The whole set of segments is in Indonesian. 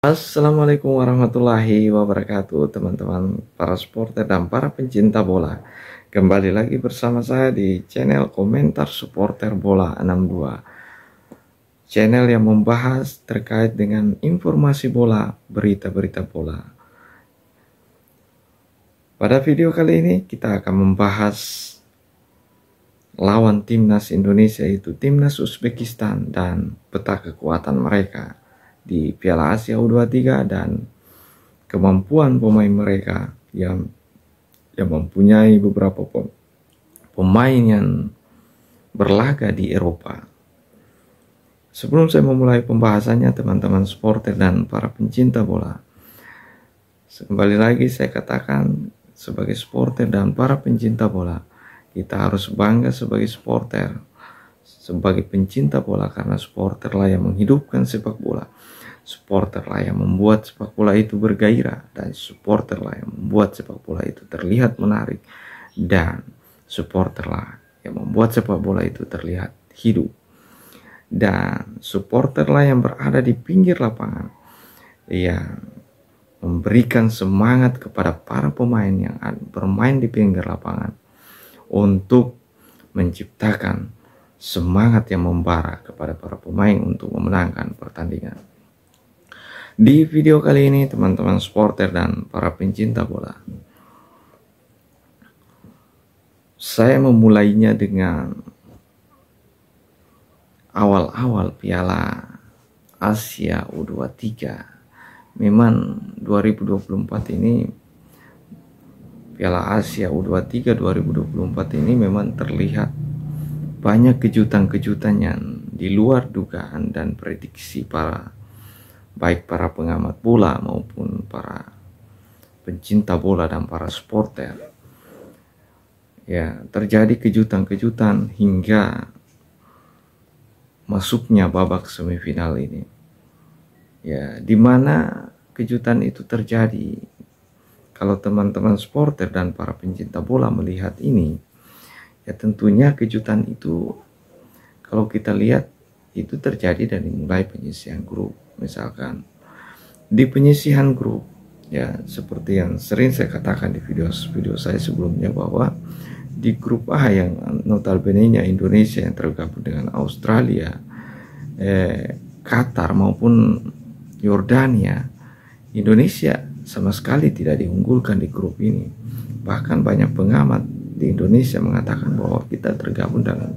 Assalamualaikum warahmatullahi wabarakatuh, teman-teman para supporter dan para pencinta bola. Kembali lagi bersama saya di channel Komentar Supporter Bola 62. Channel yang membahas terkait dengan informasi bola, berita-berita bola. Pada video kali ini kita akan membahas lawan timnas Indonesia, yaitu timnas Uzbekistan, dan peta kekuatan mereka di Piala Asia U23 dan kemampuan pemain mereka yang mempunyai beberapa pemain yang berlaga di Eropa. Sebelum saya memulai pembahasannya, teman-teman supporter dan para pencinta bola, kembali lagi saya katakan, sebagai supporter dan para pencinta bola, kita harus bangga sebagai supporter, sebagai pencinta bola, karena supporterlah yang menghidupkan sepak bola. Supporterlah yang membuat sepak bola itu bergairah, dan supporterlah yang membuat sepak bola itu terlihat menarik, dan supporterlah yang membuat sepak bola itu terlihat hidup. Dan supporterlah yang berada di pinggir lapangan, yang memberikan semangat kepada para pemain yang bermain di pinggir lapangan untuk menciptakan semangat yang membara kepada para pemain untuk memenangkan pertandingan. Di video kali ini, teman-teman supporter dan para pencinta bola, saya memulainya dengan awal-awal Piala Asia U23. Memang 2024 ini, Piala Asia U23 2024 ini memang terlihat banyak kejutan-kejutan yang di luar dugaan dan prediksi baik para pengamat bola maupun para pencinta bola dan para supporter. Ya, terjadi kejutan-kejutan hingga masuknya babak semifinal ini. Ya, di mana kejutan itu terjadi? Kalau teman-teman supporter dan para pencinta bola melihat ini, ya tentunya kejutan itu kalau kita lihat itu terjadi dari mulai penyisihan grup. Misalkan di penyisihan grup, ya seperti yang sering saya katakan di video saya sebelumnya, bahwa di grup A yang notabene-nya Indonesia yang tergabung dengan Australia, Qatar maupun Yordania, Indonesia sama sekali tidak diunggulkan di grup ini. Bahkan banyak pengamat di Indonesia mengatakan bahwa kita tergabung dalam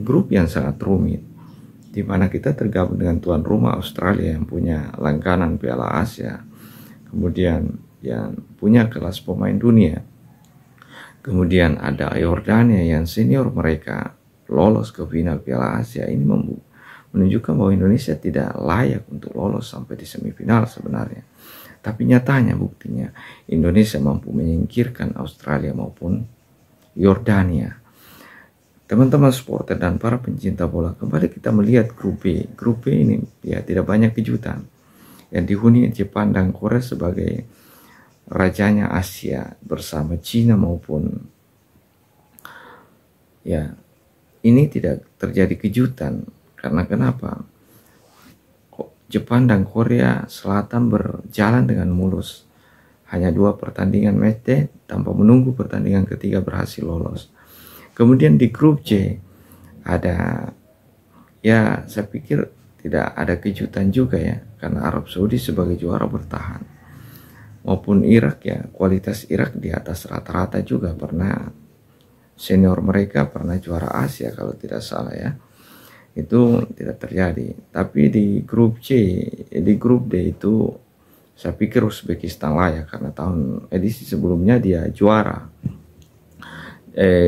grup yang sangat rumit, di mana kita tergabung dengan tuan rumah Australia yang punya langganan Piala Asia, kemudian yang punya kelas pemain dunia, kemudian ada Yordania yang senior mereka lolos ke final Piala Asia. Ini menunjukkan bahwa Indonesia tidak layak untuk lolos sampai di semifinal sebenarnya. Tapi nyatanya buktinya Indonesia mampu menyingkirkan Australia maupun Yordania. Teman-teman supporter dan para pencinta bola, kembali kita melihat grup B. Grup B ini ya tidak banyak kejutan, yang dihuni Jepang dan Korea sebagai rajanya Asia bersama Cina maupun, ya ini tidak terjadi kejutan. Karena kenapa? Jepang dan Korea Selatan berjalan dengan mulus, hanya 2 pertandingan matchday tanpa menunggu pertandingan ketiga berhasil lolos. Kemudian di grup C ada, ya saya pikir tidak ada kejutan juga ya, karena Arab Saudi sebagai juara bertahan, maupun Irak, ya kualitas Irak di atas rata-rata juga, pernah senior mereka pernah juara Asia kalau tidak salah ya. Itu tidak terjadi. Tapi di grup C, di grup D itu saya pikir Uzbekistan layak, karena tahun edisi sebelumnya dia juara,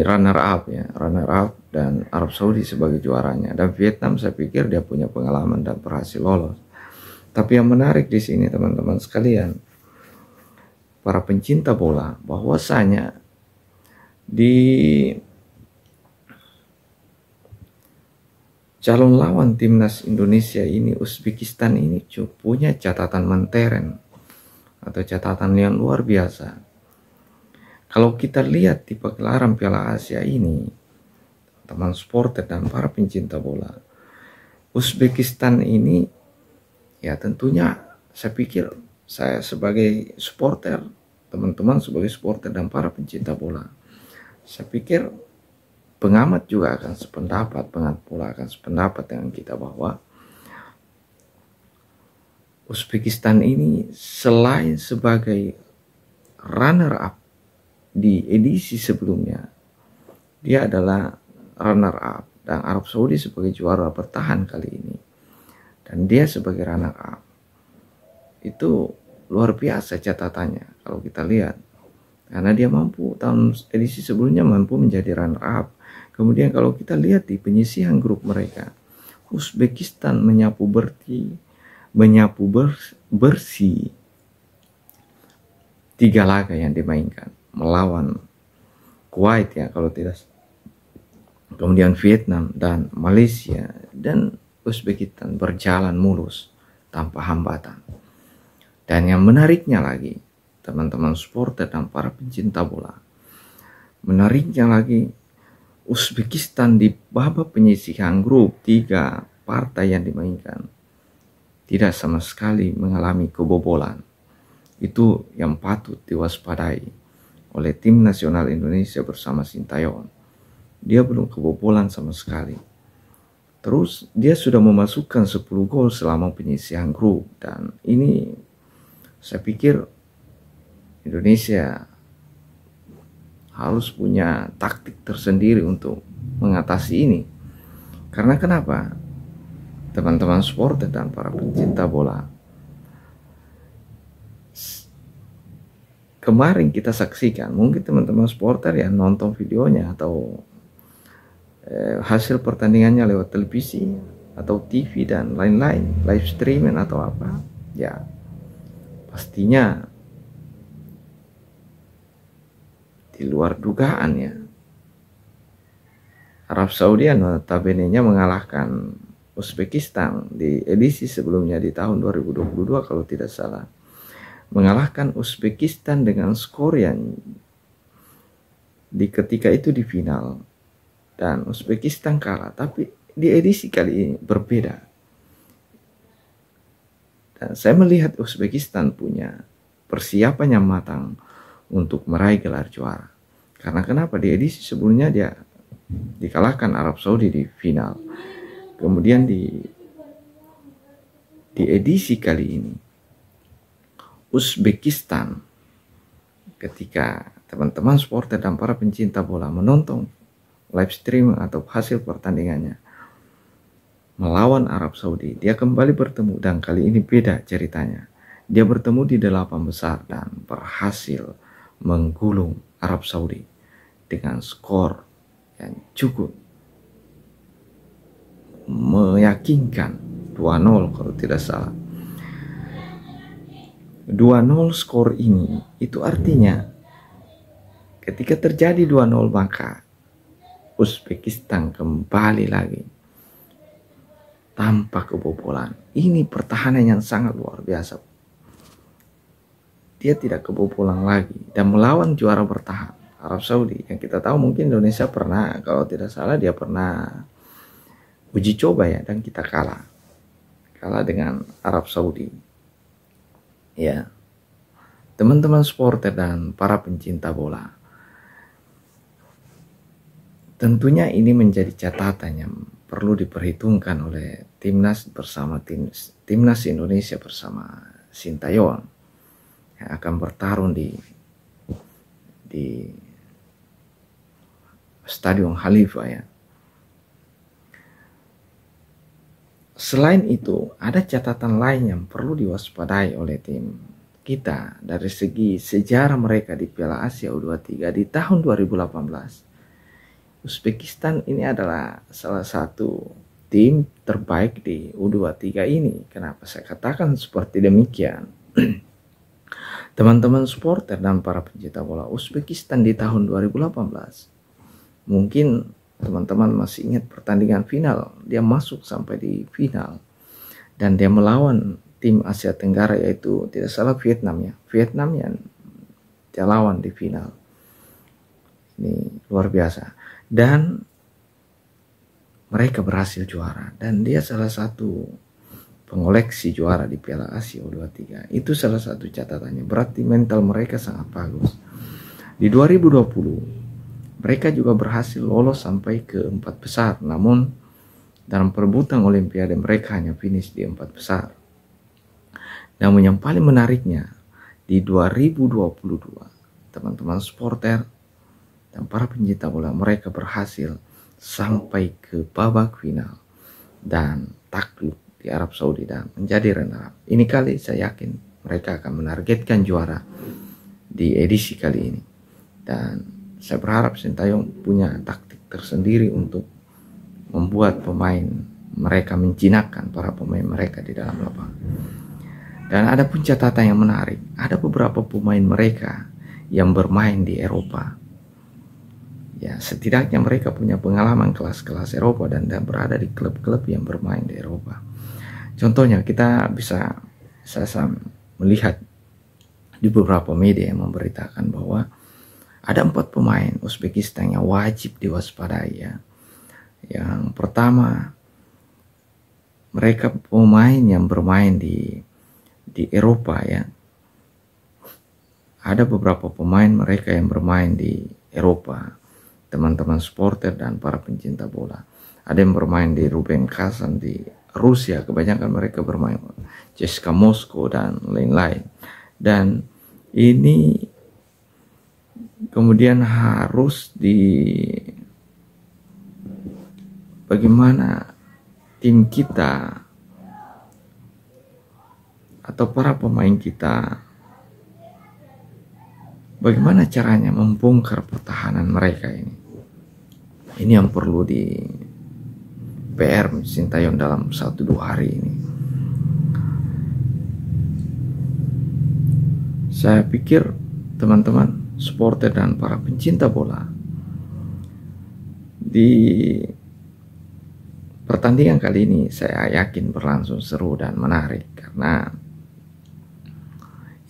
runner up ya, runner up, dan Arab Saudi sebagai juaranya, dan Vietnam saya pikir dia punya pengalaman dan berhasil lolos. Tapi yang menarik di sini teman-teman sekalian, para pencinta bola, bahwasanya di calon lawan timnas Indonesia ini, Uzbekistan ini punya catatan menteren atau catatan yang luar biasa. Kalau kita lihat di pagelaran Piala Asia ini, teman supporter dan para pencinta bola, Uzbekistan ini Ya tentunya saya pikir saya sebagai supporter, teman-teman sebagai supporter dan para pencinta bola, saya pikir pengamat juga akan sependapat, pengamat bola akan sependapat dengan kita bahwa Uzbekistan ini selain sebagai runner up di edisi sebelumnya, dia adalah runner up dan Arab Saudi sebagai juara bertahan kali ini, dan dia sebagai runner up. Itu luar biasa catatannya kalau kita lihat, karena dia mampu tahun edisi sebelumnya mampu menjadi runner up. Kemudian kalau kita lihat di penyisihan grup mereka, Uzbekistan menyapu bersih 3 laga yang dimainkan, melawan Kuwait ya kalau tidak, kemudian Vietnam dan Malaysia, dan Uzbekistan berjalan mulus tanpa hambatan. Dan yang menariknya lagi, teman-teman supporter dan para pencinta bola, menariknya lagi, Uzbekistan di babak penyisihan grup 3 partai yang dimainkan tidak sama sekali mengalami kebobolan. Itu yang patut diwaspadai oleh tim nasional Indonesia bersama Sintayong. Dia belum kebobolan sama sekali. Terus dia sudah memasukkan 10 gol selama penyisihan grup, dan ini saya pikir Indonesia harus punya taktik tersendiri untuk mengatasi ini. Karena kenapa? Teman-teman supporter dan para pencinta bola, kemarin kita saksikan, mungkin teman-teman supporter yang nonton videonya atau hasil pertandingannya lewat televisi atau TV dan lain-lain, live streaming atau apa, ya pastinya di luar dugaan ya. Arab Saudi notabene-nya mengalahkan Uzbekistan di edisi sebelumnya di tahun 2022 kalau tidak salah. Mengalahkan Uzbekistan dengan skor yang di ketika itu di final, dan Uzbekistan kalah. Tapi di edisi kali ini berbeda. Dan saya melihat Uzbekistan punya persiapan yang matang untuk meraih gelar juara. Karena kenapa? Di edisi sebelumnya dia dikalahkan Arab Saudi di final. Kemudian di edisi kali ini Uzbekistan, ketika teman-teman supporter dan para pencinta bola menonton live stream atau hasil pertandingannya melawan Arab Saudi, dia kembali bertemu, dan kali ini beda ceritanya. Dia bertemu di 8 besar dan berhasil menggulung Arab Saudi dengan skor yang cukup meyakinkan, 2-0 kalau tidak salah. 2-0 skor ini itu artinya ketika terjadi 2-0 maka Uzbekistan kembali lagi tanpa kebobolan. Ini pertahanan yang sangat luar biasa. Dia tidak kebobolan lagi dan melawan juara bertahan Arab Saudi. Yang kita tahu mungkin Indonesia pernah, kalau tidak salah dia pernah uji coba ya, dan kita kalah dengan Arab Saudi. Ya, teman-teman supporter dan para pencinta bola, tentunya ini menjadi catatan yang perlu diperhitungkan oleh timnas bersama timnas Indonesia bersama Sintayong yang akan bertarung di Stadion Khalifah ya. Selain itu, ada catatan lain yang perlu diwaspadai oleh tim kita dari segi sejarah mereka di Piala Asia U23 di tahun 2018. Uzbekistan ini adalah salah satu tim terbaik di U23 ini. Kenapa saya katakan seperti demikian? Teman-teman supporter dan para pencinta bola, Uzbekistan di tahun 2018, mungkin teman-teman masih ingat pertandingan final. Dia masuk sampai di final dan dia melawan tim Asia Tenggara, yaitu tidak salah Vietnam ya. Vietnam yang dia lawan di final. Ini luar biasa. Dan mereka berhasil juara, dan dia salah satu pengoleksi juara di Piala Asia U23. Itu salah satu catatannya. Berarti mental mereka sangat bagus. Di 2020 mereka juga berhasil lolos sampai ke 4 besar, namun dalam perebutan Olimpiade mereka hanya finish di 4 besar. Namun yang paling menariknya, di 2022 teman-teman supporter dan para pencinta bola mereka berhasil sampai ke babak final dan takluk di Arab Saudi dan menjadi runner up. Ini kali saya yakin mereka akan menargetkan juara di edisi kali ini. Dan saya berharap Sintayong punya taktik tersendiri untuk membuat pemain mereka menjinakkan para pemain mereka di dalam lapangan. Dan ada pun catatan yang menarik, ada beberapa pemain mereka yang bermain di Eropa. Ya, setidaknya mereka punya pengalaman kelas-kelas Eropa dan berada di klub-klub yang bermain di Eropa. Contohnya kita bisa saya melihat di beberapa media yang memberitakan bahwa ada 4 pemain Uzbekistan yang wajib diwaspadai ya. Yang pertama, mereka pemain yang bermain di Eropa ya. Ada beberapa pemain mereka yang bermain di Eropa, teman-teman supporter dan para pencinta bola. Ada yang bermain di Ruben Kazan di Rusia, kebanyakan mereka bermain CSKA Moskow dan lain-lain. Dan ini kemudian harus bagaimana tim kita atau para pemain kita, bagaimana caranya membongkar pertahanan mereka ini. Ini yang perlu di PR Sintayong dalam 1-2 hari ini. Saya pikir teman-teman supporter dan para pencinta bola, di pertandingan kali ini saya yakin berlangsung seru dan menarik karena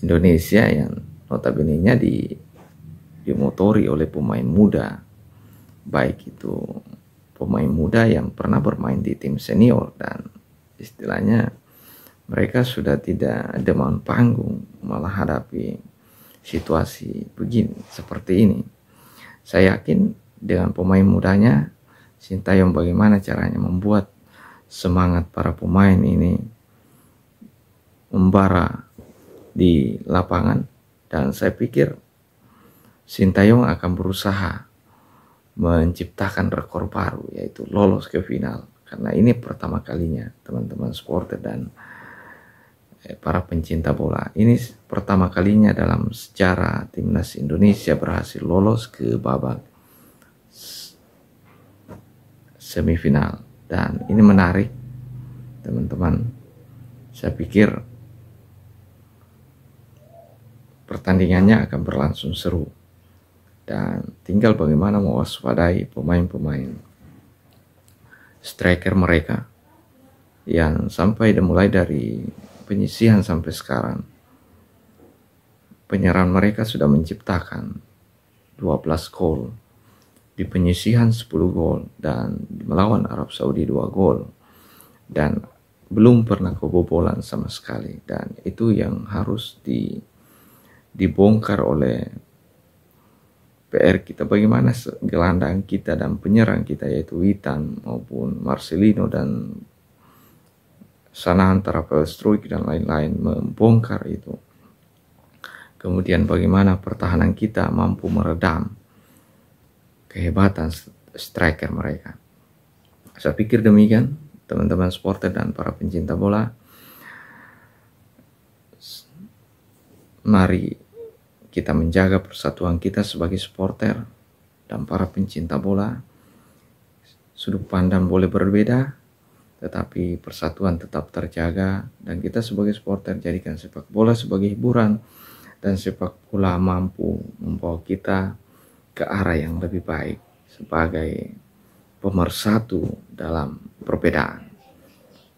Indonesia yang notabene-nya dimotori oleh pemain muda, baik itu pemain muda yang pernah bermain di tim senior dan istilahnya mereka sudah tidak demam panggung malah hadapi situasi begini seperti ini. Saya yakin dengan pemain mudanya Sintayong bagaimana caranya membuat semangat para pemain ini membara di lapangan, dan saya pikir Sintayong akan berusaha menciptakan rekor baru yaitu lolos ke final, karena ini pertama kalinya teman-teman supporter dan para pencinta bola, ini pertama kalinya dalam sejarah timnas Indonesia berhasil lolos ke babak semifinal. Dan ini menarik teman-teman. Saya pikir pertandingannya akan berlangsung seru dan tinggal bagaimana mewaspadai pemain-pemain striker mereka yang sampai mulai dari penyisihan sampai sekarang penyerang mereka sudah menciptakan 12 gol, di penyisihan 10 gol, dan melawan Arab Saudi 2 gol, dan belum pernah kebobolan sama sekali. Dan itu yang harus dibongkar oleh PR kita, bagaimana gelandang kita dan penyerang kita yaitu Witan maupun Marcelino dan sana antara Pelstruik dan lain-lain membongkar itu. Kemudian bagaimana pertahanan kita mampu meredam kehebatan striker mereka. Saya pikir demikian teman-teman supporter dan para pencinta bola. Mari kita menjaga persatuan kita sebagai supporter dan para pencinta bola. Sudut pandang boleh berbeda, tetapi persatuan tetap terjaga, dan kita sebagai supporter jadikan sepak bola sebagai hiburan, dan sepak bola mampu membawa kita ke arah yang lebih baik sebagai pemersatu dalam perbedaan.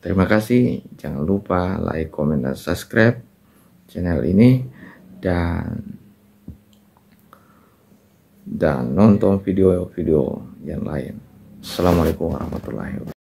Terima kasih, jangan lupa like, komen, dan subscribe channel ini, dan nonton video-video yang lain. Assalamualaikum warahmatullahi wabarakatuh.